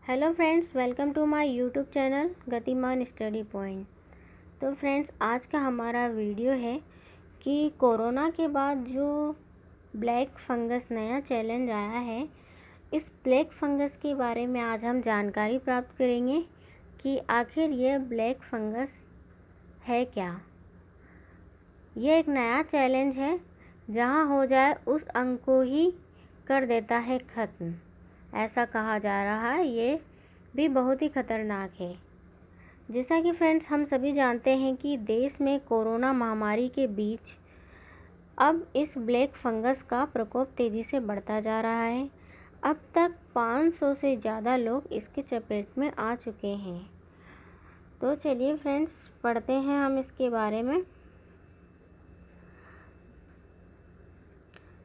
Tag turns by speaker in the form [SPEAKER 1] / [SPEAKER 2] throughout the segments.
[SPEAKER 1] Hello friends, welcome to my YouTube channel Gatiman study point. तो friends, आज का हमारा वीडियो है कि कोरोना के बाद जो ब्लैक फंगस नया चैलेंज आया है, इस ब्लैक फंगस के बारे में आज हम जानकारी प्राप्त करेंगे कि आखिर यह ब्लैक फंगस है क्या। यह एक नया चैलेंज है, जहां हो जाए उस अंग को ही कर देता है ख़त्म, ऐसा कहा जा रहा है। ये भी बहुत ही ख़तरनाक है। जैसा कि फ्रेंड्स हम सभी जानते हैं कि देश में कोरोना महामारी के बीच अब इस ब्लैक फंगस का प्रकोप तेज़ी से बढ़ता जा रहा है। अब तक 500 से ज़्यादा लोग इसके चपेट में आ चुके हैं। तो चलिए फ्रेंड्स, पढ़ते हैं हम इसके बारे में।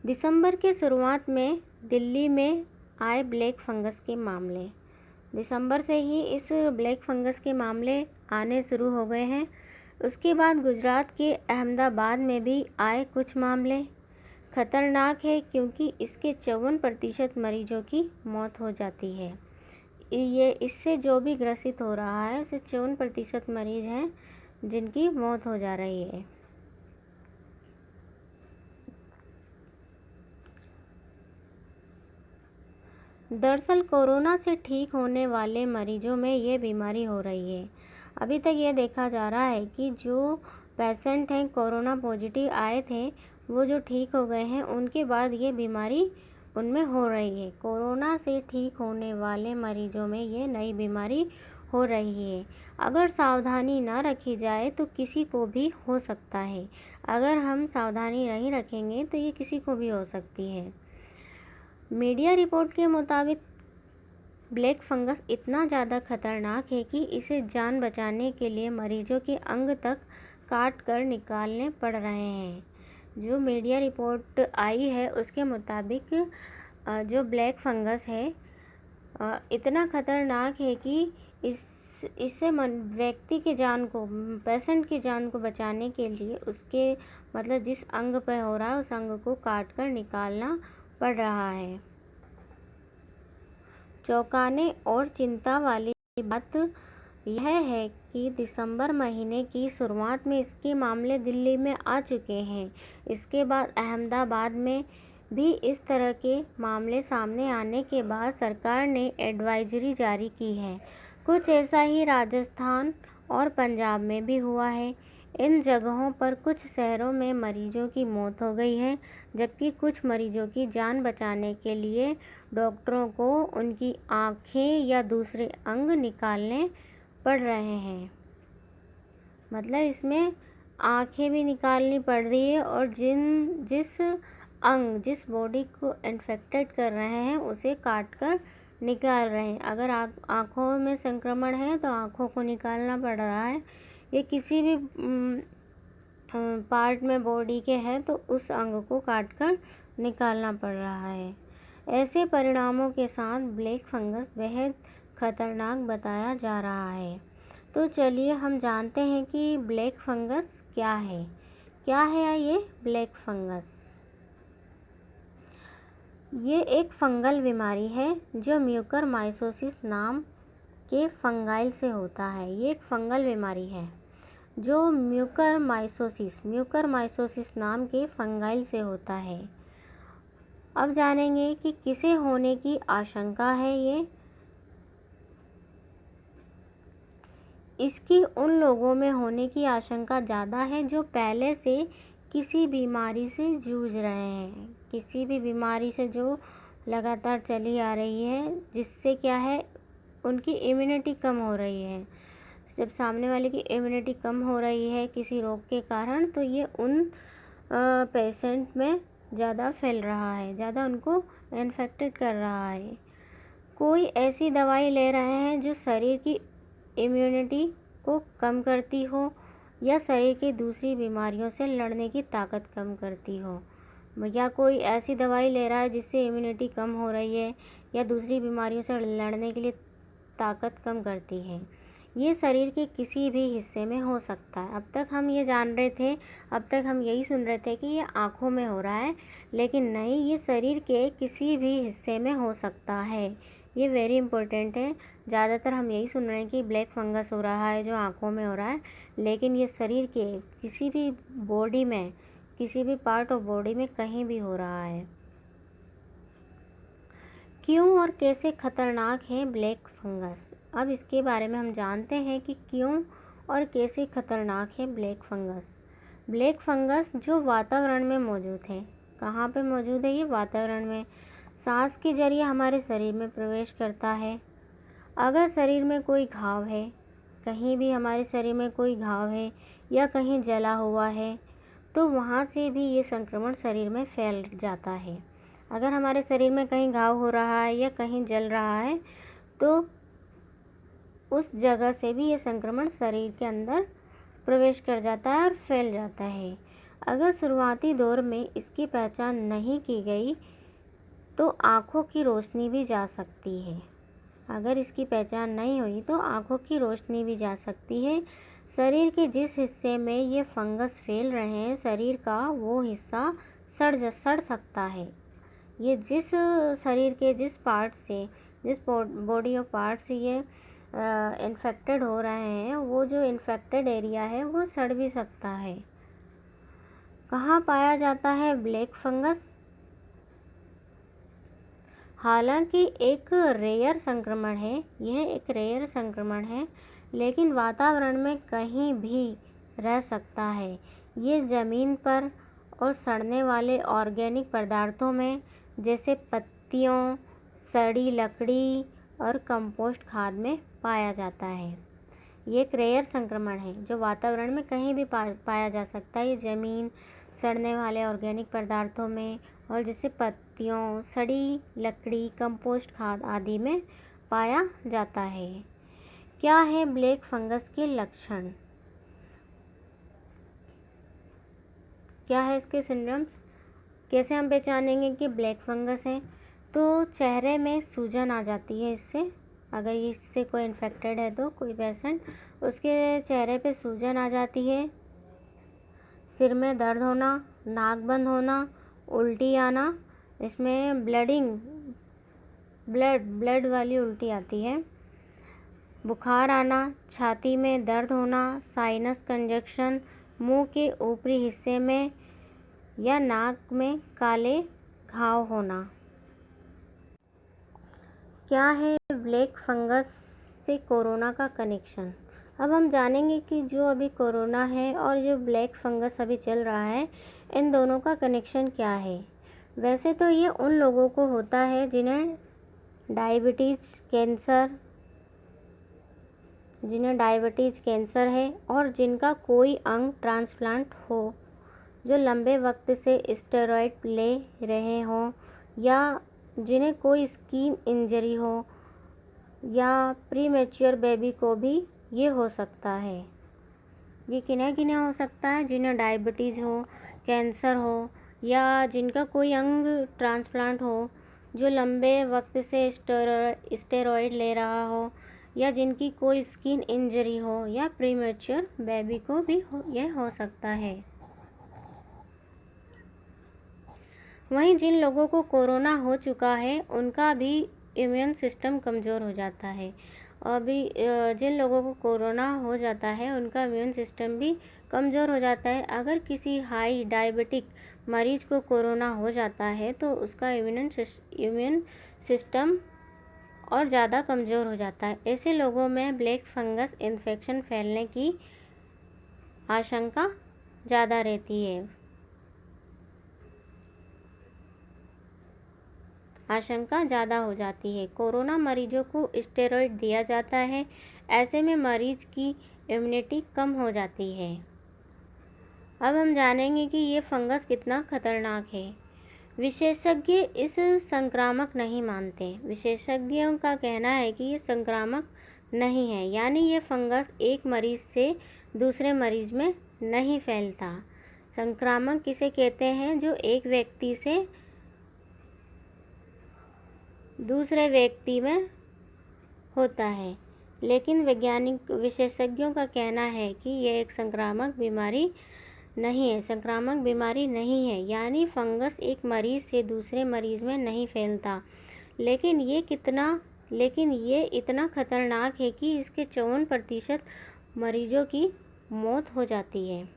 [SPEAKER 1] दिसंबर के शुरुआत में दिल्ली में आए ब्लैक फंगस के मामले। दिसंबर से ही इस ब्लैक फंगस के मामले आने शुरू हो गए हैं। उसके बाद गुजरात के अहमदाबाद में भी आए कुछ मामले। खतरनाक है क्योंकि इसके 54% मरीजों की मौत हो जाती है। ये इससे जो भी ग्रसित हो रहा है, उसे 54% मरीज हैं जिनकी मौत हो जा रही है। दरअसल कोरोना से ठीक होने वाले मरीजों में ये बीमारी हो रही है। अभी तक ये देखा जा रहा है कि जो पेशेंट हैं कोरोना पॉजिटिव आए थे, वो जो ठीक हो गए हैं, उनके बाद ये बीमारी उनमें हो रही है। कोरोना से ठीक होने वाले मरीजों में ये नई बीमारी हो रही है। अगर सावधानी ना रखी जाए तो किसी को भी हो सकता है। अगर हम सावधानी नहीं रखेंगे तो ये किसी को भी हो सकती है। मीडिया रिपोर्ट के मुताबिक ब्लैक फंगस इतना ज़्यादा खतरनाक है कि इसे जान बचाने के लिए मरीजों के अंग तक काट कर निकालने पड़ रहे हैं। जो मीडिया रिपोर्ट आई है उसके मुताबिक जो ब्लैक फंगस है इतना खतरनाक है कि इससे व्यक्ति के जान को, पेशेंट की जान को बचाने के लिए उसके मतलब जिस अंग पर हो रहा है उस अंग को काट कर निकालना पड़ रहा है। चौंकाने और चिंता वाली बात यह है कि दिसंबर महीने की शुरुआत में इसके मामले दिल्ली में आ चुके हैं। इसके बाद अहमदाबाद में भी इस तरह के मामले सामने आने के बाद सरकार ने एडवाइजरी जारी की है। कुछ ऐसा ही राजस्थान और पंजाब में भी हुआ है। इन जगहों पर कुछ शहरों में मरीजों की मौत हो गई है, जबकि कुछ मरीजों की जान बचाने के लिए डॉक्टरों को उनकी आँखें या दूसरे अंग निकालने पड़ रहे हैं। मतलब इसमें आँखें भी निकालनी पड़ रही है और जिस बॉडी को इन्फेक्टेड कर रहे हैं उसे काट कर निकाल रहे हैं। अगर आँखों में संक्रमण है तो आँखों को निकालना पड़ रहा है। ये किसी भी पार्ट में बॉडी के हैं तो उस अंग को काट कर निकालना पड़ रहा है। ऐसे परिणामों के साथ ब्लैक फंगस बेहद खतरनाक बताया जा रहा है। तो चलिए हम जानते हैं कि ब्लैक फंगस क्या है। क्या है ये ब्लैक फंगस? ये एक फंगल बीमारी है जो म्यूकरमाइकोसिस नाम के फंगाइल से होता है। ये एक फंगल बीमारी है जो म्यूकरमाइकोसिस नाम के फंगाइल से होता है। अब जानेंगे कि किसे होने की आशंका है। इसकी उन लोगों में होने की आशंका ज़्यादा है जो पहले से किसी बीमारी से जूझ रहे हैं, किसी भी बीमारी से जो लगातार चली आ रही है, जिससे क्या है उनकी इम्यूनिटी कम हो रही है। जब सामने वाले की इम्यूनिटी कम हो रही है किसी रोग के कारण, तो ये उन पेशेंट में ज़्यादा फैल रहा है, ज़्यादा उनको इन्फेक्टेड कर रहा है। कोई ऐसी दवाई ले रहे हैं जो शरीर की इम्यूनिटी को कम करती हो या शरीर की दूसरी बीमारियों से लड़ने की ताकत कम करती हो, या कोई ऐसी दवाई ले रहा है जिससे इम्यूनिटी कम हो रही है या दूसरी बीमारियों से लड़ने के लिए ताकत कम करती है। ये शरीर के किसी भी हिस्से में हो सकता है। अब तक हम ये जान रहे थे, अब तक हम यही सुन रहे थे कि ये आँखों में हो रहा है, लेकिन नहीं, ये शरीर के किसी भी हिस्से में हो सकता है। ये वेरी इंपॉर्टेंट है। ज़्यादातर हम यही सुन रहे हैं कि ब्लैक फंगस हो रहा है जो आँखों में हो रहा है, लेकिन ये शरीर के किसी भी बॉडी में, किसी भी पार्ट ऑफ बॉडी में कहीं भी हो रहा है। क्यों और कैसे खतरनाक है ब्लैक फंगस? अब इसके बारे में हम जानते हैं कि क्यों और कैसे खतरनाक है ब्लैक फंगस। ब्लैक फंगस जो वातावरण में मौजूद है, कहाँ पे मौजूद है? ये वातावरण में सांस के जरिए हमारे शरीर में प्रवेश करता है। अगर शरीर में कोई घाव है, कहीं भी हमारे शरीर में कोई घाव है या कहीं जला हुआ है, तो वहाँ से भी ये संक्रमण शरीर में फैल जाता है। अगर हमारे शरीर में कहीं घाव हो रहा है या कहीं जल रहा है, तो उस जगह से भी ये संक्रमण शरीर के अंदर प्रवेश कर जाता है और फैल जाता है। अगर शुरुआती दौर में इसकी पहचान नहीं की गई तो आँखों की रोशनी भी जा सकती है। अगर इसकी पहचान नहीं हुई तो आँखों की रोशनी भी जा सकती है। शरीर के जिस हिस्से में ये फंगस फैल रहे हैं, शरीर का वो हिस्सा सड़ सकता है। ये जिस शरीर के जिस पार्ट से, जिस बॉडी ऑफ पार्ट से ये इन्फेक्टेड हो रहे हैं, वो जो इन्फेक्टेड एरिया है वो सड़ भी सकता है। कहाँ पाया जाता है ब्लैक फंगस? हालांकि एक रेयर संक्रमण है, यह एक रेयर संक्रमण है, लेकिन वातावरण में कहीं भी रह सकता है। ये ज़मीन पर और सड़ने वाले ऑर्गेनिक पदार्थों में, जैसे पत्तियों, सड़ी लकड़ी और कंपोस्ट खाद में पाया जाता है। ये एक रेयर संक्रमण है जो वातावरण में कहीं भी पाया जा सकता है। ये ज़मीन, सड़ने वाले ऑर्गेनिक पदार्थों में और जैसे पत्तियों, सड़ी लकड़ी, कंपोस्ट खाद आदि में पाया जाता है। क्या है ब्लैक फंगस के लक्षण? क्या है इसके सिम्टम्स? कैसे हम पहचानेंगे कि ब्लैक फंगस है? तो चेहरे में सूजन आ जाती है इससे। अगर इससे कोई इन्फेक्टेड है तो कोई पेशेंट, उसके चेहरे पे सूजन आ जाती है। सिर में दर्द होना, नाक बंद होना, उल्टी आना, इसमें ब्लड वाली उल्टी आती है। बुखार आना, छाती में दर्द होना, साइनस कंजक्शन, मुंह के ऊपरी हिस्से में या नाक में काले घाव होना। क्या है ब्लैक फंगस से कोरोना का कनेक्शन? अब हम जानेंगे कि जो अभी कोरोना है और जो ब्लैक फंगस अभी चल रहा है, इन दोनों का कनेक्शन क्या है? वैसे तो ये उन लोगों को होता है जिन्हें डायबिटीज़ कैंसर है और जिनका कोई अंग ट्रांसप्लांट हो, जो लंबे वक्त से स्टेरॉइड ले रहे हों, या जिन्हें कोई स्किन इंजरी हो, या प्रीमेच्योर बेबी को भी ये हो सकता है। ये किन्हें किन्हें हो सकता है? जिन्हें डायबिटीज़ हो, कैंसर हो, या जिनका कोई अंग ट्रांसप्लांट हो, जो लंबे वक्त से स्टेरॉइड ले रहा हो, या जिनकी कोई स्किन इंजरी हो, या प्रीमेच्योर बेबी को भी यह हो सकता है। वहीं जिन लोगों को कोरोना हो चुका है उनका भी इम्यून सिस्टम कमज़ोर हो जाता है। अभी जिन लोगों को कोरोना हो जाता है उनका इम्यून सिस्टम भी कमज़ोर हो जाता है। अगर किसी हाई डायबिटिक मरीज को कोरोना हो जाता है तो उसका इम्यून सिस्टम और ज़्यादा कमज़ोर हो जाता है। ऐसे लोगों में ब्लैक फंगस इन्फेक्शन फैलने की आशंका ज़्यादा रहती है। आशंका ज़्यादा हो जाती है। कोरोना मरीजों को स्टेरॉइड दिया जाता है, ऐसे में मरीज की इम्यूनिटी कम हो जाती है। अब हम जानेंगे कि ये फंगस कितना खतरनाक है। विशेषज्ञ इस संक्रामक नहीं मानते। विशेषज्ञों का कहना है कि ये संक्रामक नहीं है, यानी ये फंगस एक मरीज से दूसरे मरीज में नहीं फैलता। संक्रामक किसे कहते हैं? जो एक व्यक्ति से दूसरे व्यक्ति में होता है। लेकिन वैज्ञानिक विशेषज्ञों का कहना है कि यह एक संक्रामक बीमारी नहीं है, यानी फंगस एक मरीज से दूसरे मरीज में नहीं फैलता। लेकिन ये कितना लेकिन ये इतना खतरनाक है कि इसके 54% मरीजों की मौत हो जाती है।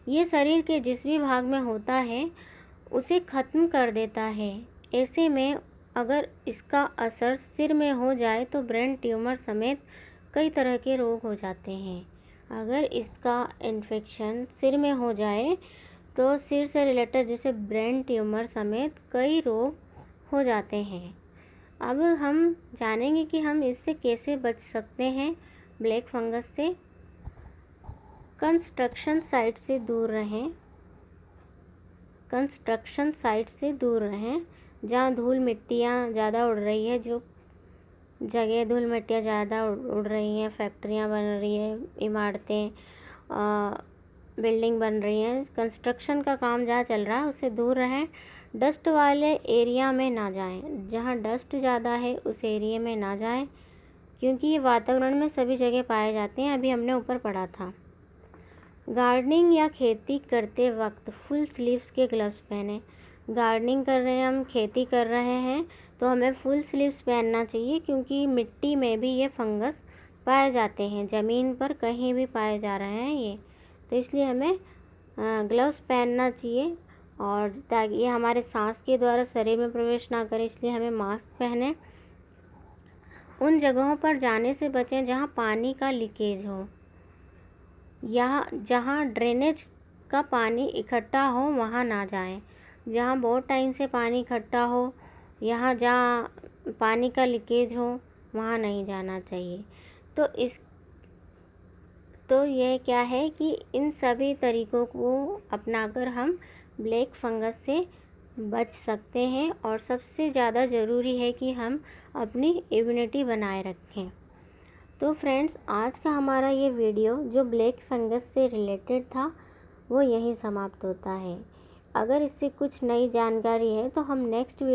[SPEAKER 1] ये शरीर के जिस भी भाग में होता है उसे ख़त्म कर देता है। ऐसे में अगर इसका असर सिर में हो जाए तो ब्रेन ट्यूमर समेत कई तरह के रोग हो जाते हैं। अगर इसका इन्फेक्शन सिर में हो जाए तो सिर से रिलेटेड जैसे ब्रेन ट्यूमर समेत कई रोग हो जाते हैं। अब हम जानेंगे कि हम इससे कैसे बच सकते हैं। ब्लैक फंगस से कंस्ट्रक्शन साइट से दूर रहें। कंस्ट्रक्शन साइट से दूर रहें जहाँ धूल मिट्टियाँ ज़्यादा उड़ रही है। जो जगह धूल मिट्टियाँ ज़्यादा उड़ रही हैं, फैक्ट्रियाँ बन रही हैं, इमारतें बिल्डिंग बन रही हैं, कंस्ट्रक्शन का काम जहाँ चल रहा है उससे दूर रहें। डस्ट वाले एरिया में ना जाएं। जहाँ डस्ट ज़्यादा है उस एरिया में ना जाएं, क्योंकि ये वातावरण में सभी जगह पाए जाते हैं। अभी हमने ऊपर पढ़ा था। गार्डनिंग या खेती करते वक्त फुल स्लीव्स के ग्लव्स पहने। गार्डनिंग कर रहे हैं हम, खेती कर रहे हैं तो हमें फुल स्लीव्स पहनना चाहिए, क्योंकि मिट्टी में भी ये फंगस पाए जाते हैं, ज़मीन पर कहीं भी पाए जा रहे हैं ये, तो इसलिए हमें ग्लव्स पहनना चाहिए। और ताकि ये हमारे सांस के द्वारा शरीर में प्रवेश ना करे, इसलिए हमें मास्क पहने। उन जगहों पर जाने से बचें जहाँ पानी का लीकेज हो, या जहाँ ड्रेनेज का पानी इकट्ठा हो वहाँ ना जाएं। जहाँ बहुत टाइम से पानी इकट्ठा हो, यहाँ जहाँ पानी का लीकेज हो वहाँ नहीं जाना चाहिए। तो ये क्या है कि इन सभी तरीक़ों को अपनाकर हम ब्लैक फंगस से बच सकते हैं। और सबसे ज़्यादा ज़रूरी है कि हम अपनी इम्यूनिटी बनाए रखें। तो फ्रेंड्स, आज का हमारा ये वीडियो जो ब्लैक फंगस से रिलेटेड था वो यहीं समाप्त होता है। अगर इससे कुछ नई जानकारी है तो हम नेक्स्ट वीडियो